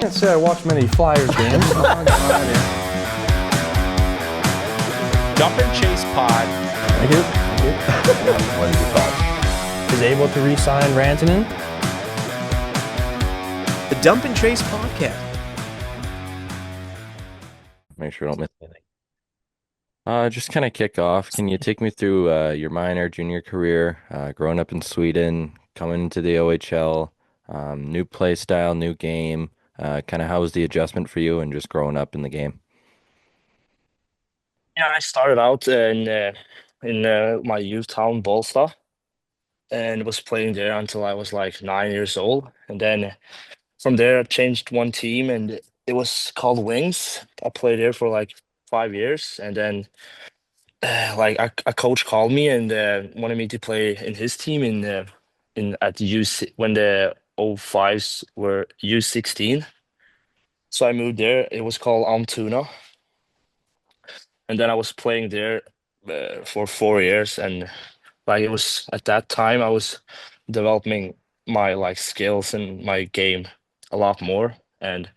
Can't say I watch many Flyers games. Oh, God, yeah. Dump and Chase Pod Thank you. Thank you. What is your thoughts? Is able to re-sign Rantanen? the Dump and Chase Podcast. Make sure I don't miss anything. Just kind of kick off. Can you take me through your minor, junior career, growing up in Sweden, coming to the OHL, new play style, new game, kind of how was the adjustment for you and just growing up in the game? Yeah, I started out in my youth town, Bålsta, and was playing there until I was like 9 years old. And then from there, I changed one team, and it was called Wings. I played there for like 5 years, and then like a coach called me and wanted me to play in his team in at when the O5s were U16. So I moved there. It was called Almtuna, and then I was playing there for 4 years, and like it was at that time I was developing my like skills and my game a lot more, and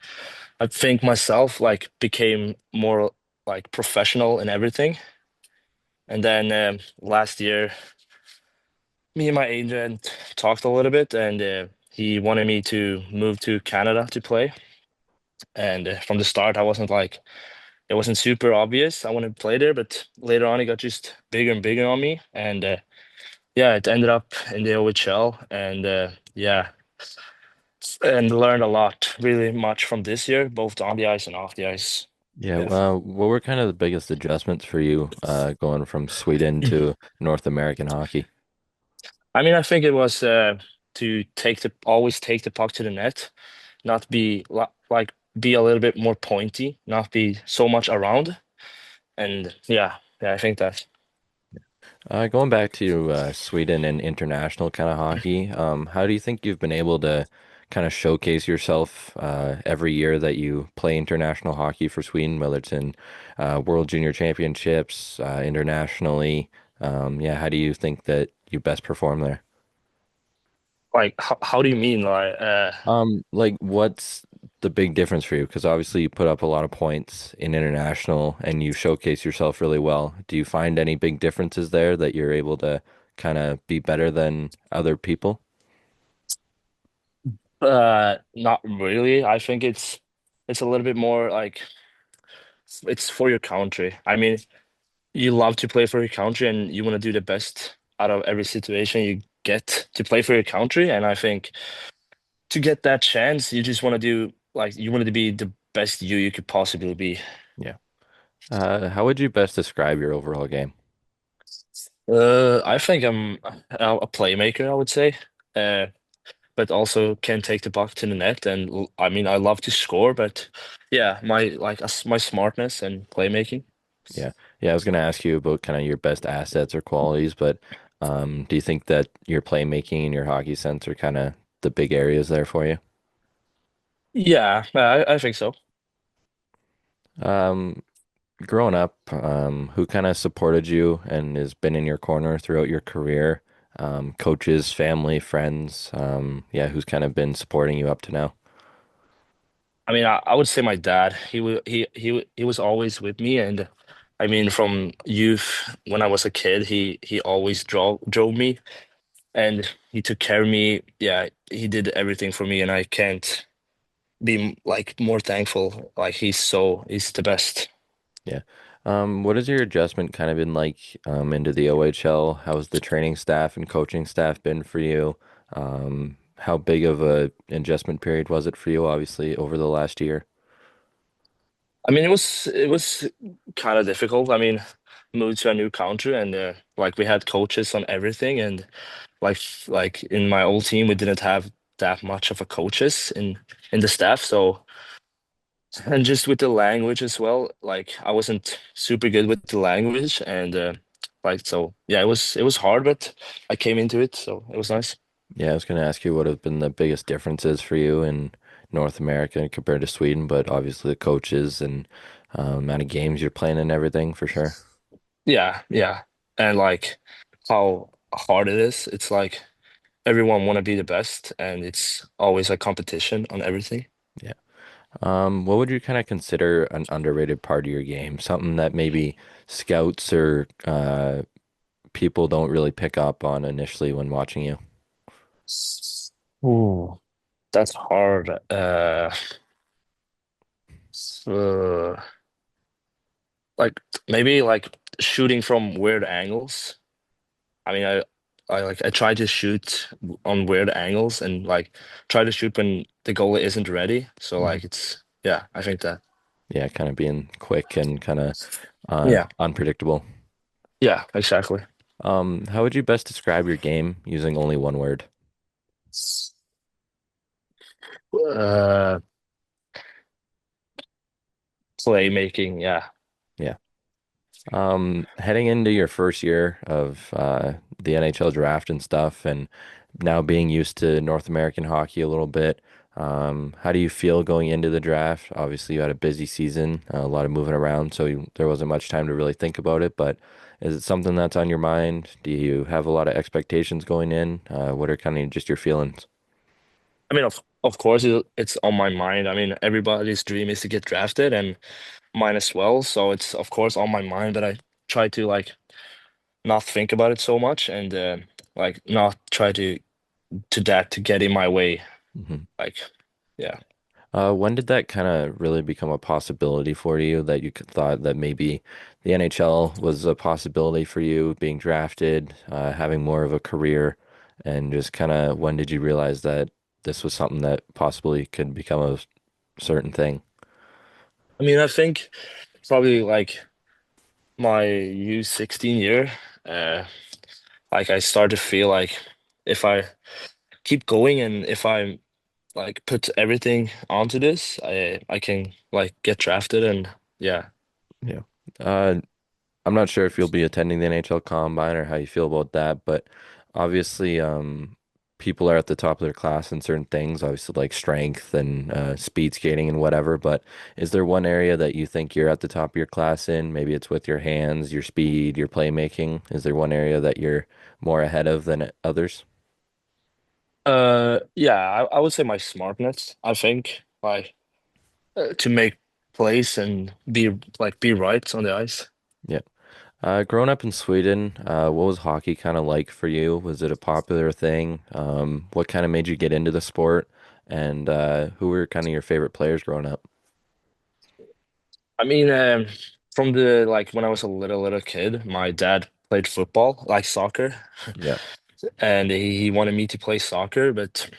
I think myself like became more like professional in everything. And then last year, me and my agent talked a little bit, and he wanted me to move to Canada to play. And from the start, I wasn't like it wasn't super obvious I wanted to play there, but later on, it got just bigger and bigger on me, and yeah, it ended up in the OHL, and yeah, and learned a lot, really much from this year, both on the ice and off the ice. Yeah, Yeah. what were kind of the biggest adjustments for you going from Sweden to North American hockey? I mean, I think it was to always take the puck to the net, not be like be a little bit more pointy, not be so much around, and yeah, I think that. Going back to Sweden and international kind of hockey, how do you think you've been able to kind of showcase yourself every year that you play international hockey for Sweden, whether it's in World Junior Championships, internationally? Yeah, how do you think that you best perform there? Like, how do you mean? Like, Like what's the big difference for you? Because obviously you put up a lot of points in international and you showcase yourself really well. Do you find any big differences there that you're able to kind of be better than other people? not really. I think it's a little bit more like it's for your country. I mean, you love to play for your country, and you want to do the best out of every situation you get to play for your country. And I think to get that chance, you just want to do like you wanted to be the best you could possibly be. Yeah. How would you best describe your overall game? I think I'm a playmaker, I would say, uh, but also can take the puck to the net. And I mean, I love to score, but yeah, my smartness and playmaking. Yeah. Yeah, I was gonna ask you about kind of your best assets or qualities, but do you think that your playmaking and your hockey sense are kind of the big areas there for you? Yeah, I think so. Um, Growing up, who kind of supported you and has been in your corner throughout your career? Coaches, family, friends, yeah, who's kind of been supporting you up to now? I mean, I would say my dad. He was always with me, and I mean, from youth when I was a kid, he always drove me, and he took care of me. Yeah, he did everything for me, and I can't be like more thankful. Like he's the best. Yeah. What has your adjustment kind of been like into the OHL? How's the training staff and coaching staff been for you? How big of a adjustment period was it for you, obviously, over the last year? I mean, it was kind of difficult. I mean, moved to a new country, and like we had coaches on everything, and like in my old team, we didn't have that much of a coaches in the staff. So and just with the language as well, like I wasn't super good with the language, and like so yeah, it was hard, but I came into it, so it was nice. Yeah, I was going to ask you what have been the biggest differences for you in North America compared to Sweden, but obviously the coaches and amount of games you're playing and everything for sure. Yeah, yeah, and like how hard it is. It's like everyone want to be the best, and it's always a competition on everything. Yeah. What would you kind of consider an underrated part of your game? Something that maybe scouts or people don't really pick up on initially when watching you? Ooh, that's hard. Uh, like maybe like shooting from weird angles. I mean, I try to shoot on weird angles and like try to shoot when the goalie isn't ready. So Mhm. like it's yeah, I think that. Yeah, kind of being quick and kind of Yeah. unpredictable. Yeah, exactly. How would you best describe your game using only one word? Uh, Playmaking, yeah. Yeah. Heading into your first year of the NHL draft and stuff, and now being used to North American hockey a little bit, how do you feel going into the draft? Obviously, you had a busy season, a lot of moving around, so there wasn't much time to really think about it. But is it something that's on your mind? Do you have a lot of expectations going in? What are kind of just your feelings? I mean, of course it's on my mind. I mean, everybody's dream is to get drafted and mine as well. So it's of course on my mind, but I try to like not think about it so much and like not try to get in my way. Mhm. Like, yeah. When did that kind of really become a possibility for you that you thought that maybe the NHL was a possibility for you being drafted, having more of a career, and just kind of when did you realize that this was something that possibly could become a certain thing? I mean, I think probably like my U16 year, uh, like I start to feel like if I keep going and if I like put everything onto this, I can like get drafted and yeah. Yeah. Uh, I'm not sure if you'll be attending the NHL Combine or how you feel about that, but obviously, people are at the top of their class in certain things, obviously like strength and speed skating and whatever. But is there one area that you think you're at the top of your class in? Maybe it's with your hands, your speed, your playmaking. Is there one area that you're more ahead of than others? Yeah, I would say my smartness, I think, like to make plays and be right on the ice. Yeah. Growing up in Sweden, what was hockey kind of like for you? Was it a popular thing? What kind of made you get into the sport? And who were kind of your favorite players growing up? I mean, from the like when I was a little kid, my dad played football, like soccer, Yeah, and he wanted me to play soccer, but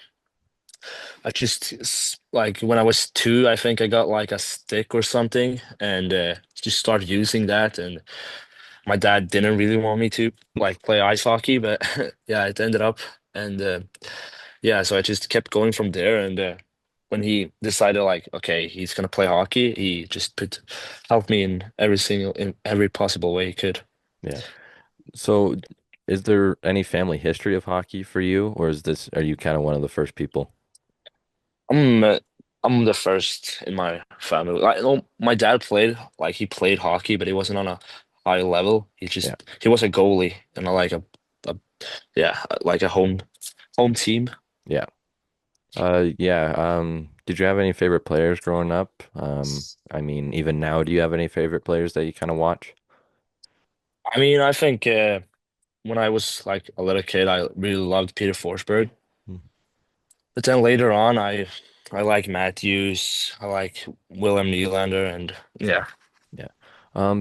I just like when I was two, I think I got like a stick or something, and just started using that. And my dad didn't really want me to like play ice hockey, but yeah, it ended up, and yeah, so I just kept going from there. And when he decided like, okay, he's gonna play hockey, he just put helped me in every possible way he could. yeah. So, is there any family history of hockey for you, or are you kind of one of the first people? I'm uh, I'm the first in my family. Like, no, my dad played like he played hockey, but he wasn't on a high level. Yeah, He was a goalie in a yeah like a home team. yeah. Yeah. Did you have any favorite players growing up? I mean, even now, do you have any favorite players that you kind of watch? I mean, I think when I was like a little kid, I really loved Peter Forsberg. Mm. But then later on, I like Matthews, I like Willem Nylander, and yeah. Yeah.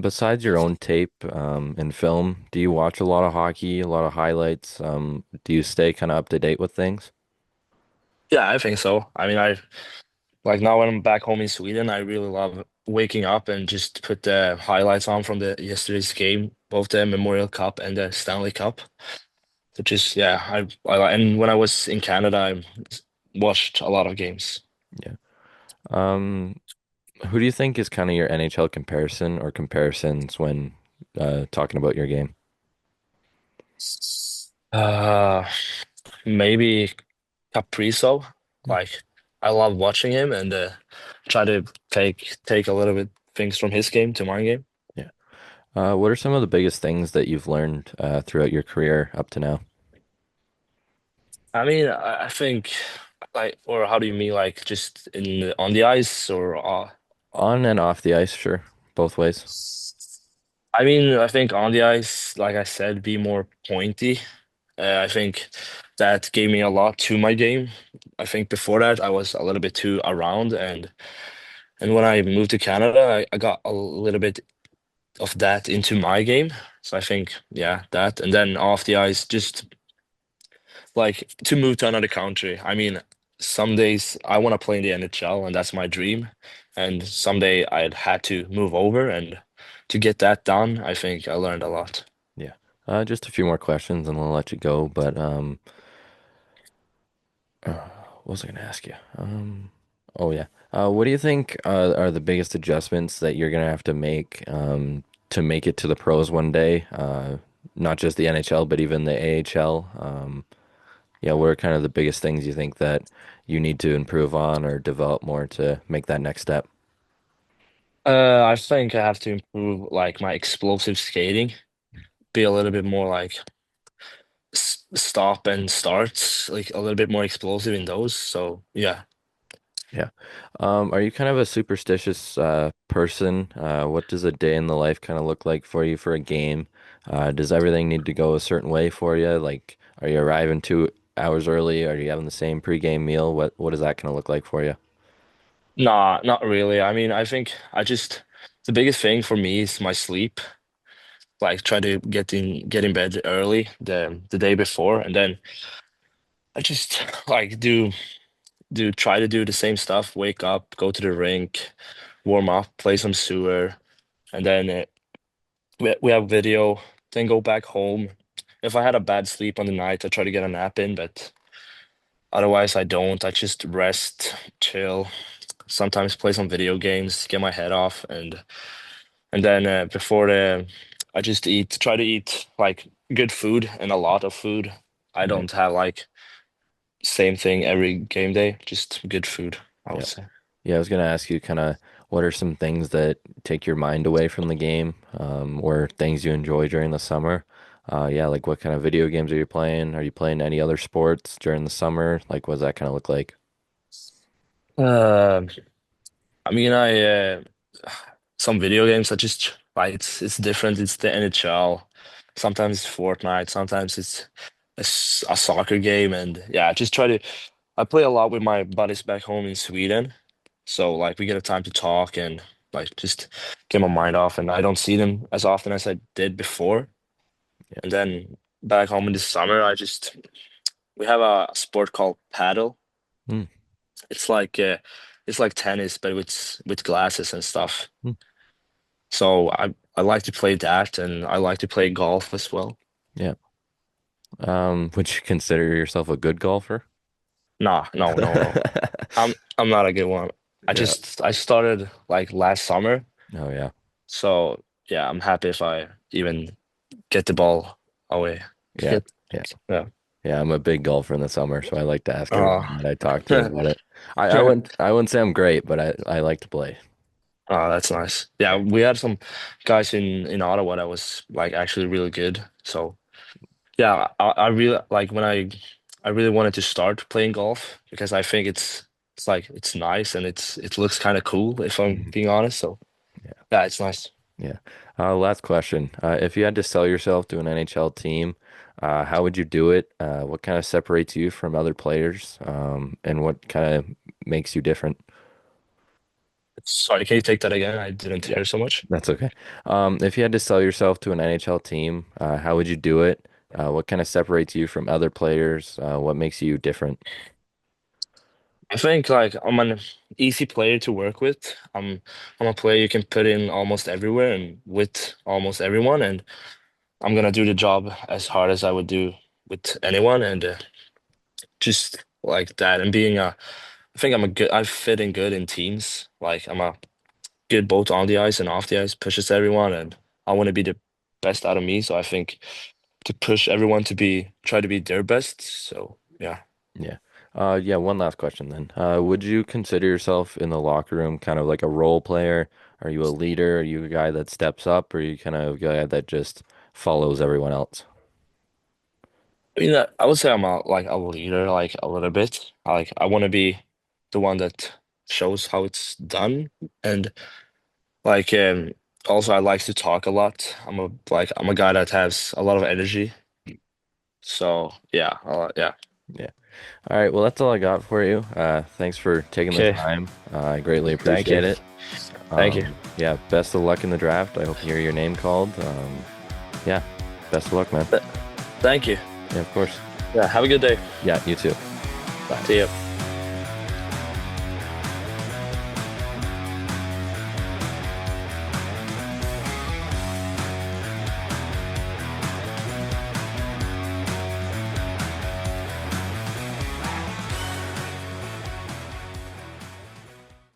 Besides your own tape, and film, do you watch a lot of hockey, a lot of highlights? Do you stay kind of up to date with things? Yeah, I think so. I mean, I like now when I'm back home in Sweden, I really love waking up and just put the highlights on from the yesterday's game, both the Memorial Cup and the Stanley Cup. So just yeah, and when I was in Canada, I watched a lot of games. Yeah. Um, who do you think is kind of your NHL comparison or comparisons when talking about your game? Uh, Maybe Capriso. Mm. Like I love watching him and try to take a little bit things from his game to my game. Yeah. What are some of the biggest things that you've learned throughout your career up to now? I mean, I think Like, or how do you mean, like just on the ice or On and off the ice, sure, both ways. I mean, I think on the ice, like I said, be more pointy. I think that gave me a lot to my game. I think before that I was a little bit too around, and when I moved to Canada, I got a little bit of that into my game. So I think, yeah, that. And then off the ice, just like to move to another country. I mean, some days I want to play in the NHL, and that's my dream. And someday I'd had to move over, and to get that done, I think I learned a lot. Yeah. Just a few more questions and I'll let you go. But what was I gonna ask you? Oh yeah. What do you think are the biggest adjustments that you're gonna have to make it to the pros one day? Not just the NHL, but even the AHL. Yeah, what are kind of the biggest things you think that you need to improve on or develop more to make that next step? I think I have to improve like my explosive skating, be a little bit more like stop and starts, like a little bit more explosive in those. So yeah. Yeah. Are you kind of a superstitious person? What does a day in the life kind of look like for you for a game? Does everything need to go a certain way for you? Like, are you arriving 2 hours early? Are you having the same pregame meal? What is that kind of look like for you? Nah, not really. I mean, I think I just the biggest thing for me is my sleep. Like try to get in bed early the day before, and then I just like do try to do the same stuff. Wake up, go to the rink, warm up, play some sewer, and then we have video. Then go back home. If I had a bad sleep on the night, I try to get a nap in, but otherwise I don't. I just rest, chill. Sometimes play some video games, get my head off, and then before I just try to eat like good food and a lot of food. I Yeah. don't have like same thing every game day, just good food, I would Yeah. say. Yeah, I was gonna ask you kind of what are some things that take your mind away from the game, or things you enjoy during the summer? Yeah, like what kind of video games are you playing? Are you playing any other sports during the summer? Like, what does that kind of look like? Uh, I mean, I some video games. I just like it's different. It's the NHL. Sometimes it's Fortnite. Sometimes it's a soccer game, and yeah, I just try to. I play a lot with my buddies back home in Sweden, so like we get a time to talk and like just get my mind off. And I don't see them as often as I did before. Yeah. And then back home in the summer, we have a sport called paddle. Mm, It's like tennis, but with glasses and stuff. mm, So I like to play that, and I like to play golf as well. yeah. Would you consider yourself a good golfer? Nah, no, no, no. I'm not a good one. Yeah. I started like last summer, Oh yeah. so yeah, I'm happy if I even get the ball away. Yeah. Yeah. Yeah. Yeah, I'm a big golfer in the summer, so I like to ask Oh, everyone that I talk to about it. I wouldn't say I'm great, but I like to play. oh, that's nice. Yeah, Yeah. we had some guys in Ottawa that was like actually really good. So yeah, I really like when I really wanted to start playing golf because I think it's like it's nice and it looks kind of cool if I'm Mhm. being honest. So Yeah. yeah, it's nice. Yeah. Last question. If you had to sell yourself to an NHL team, how would you do it? What kind of separates you from other players? And what kind of makes you different? Sorry, can you take that again? I didn't Yeah, hear so much. that's okay. If you had to sell yourself to an NHL team, how would you do it? What kind of separates you from other players? What makes you different? I think like I'm an easy player to work with. I'm a player you can put in almost everywhere and with almost everyone, and I'm gonna do the job as hard as I would do with anyone, and just like that. And I think I fit in good in teams. Like I'm a good both on the ice and off the ice, pushes everyone, and I want to be the best out of me. So I think to push everyone to try to be their best. So yeah. Yeah. Yeah, one last question then. Would you consider yourself in the locker room kind of like a role player? Are you a leader? Are you a guy that steps up? Or are you kind of a guy that just follows everyone else? I mean, I would say I'm a leader, like a little bit. Like I want to be the one that shows how it's done, and like also I like to talk a lot. I'm a guy that has a lot of energy. So yeah, yeah. Yeah. All right. Well, that's all I got for you. Thanks for taking the Okay, time. I greatly thank you, appreciate it. thank you. Yeah. Best of luck in the draft. I hope you hear your name called. Yeah. Best of luck, man. Thank you. Yeah, of course. Yeah, have a good day. Yeah, you too. See you.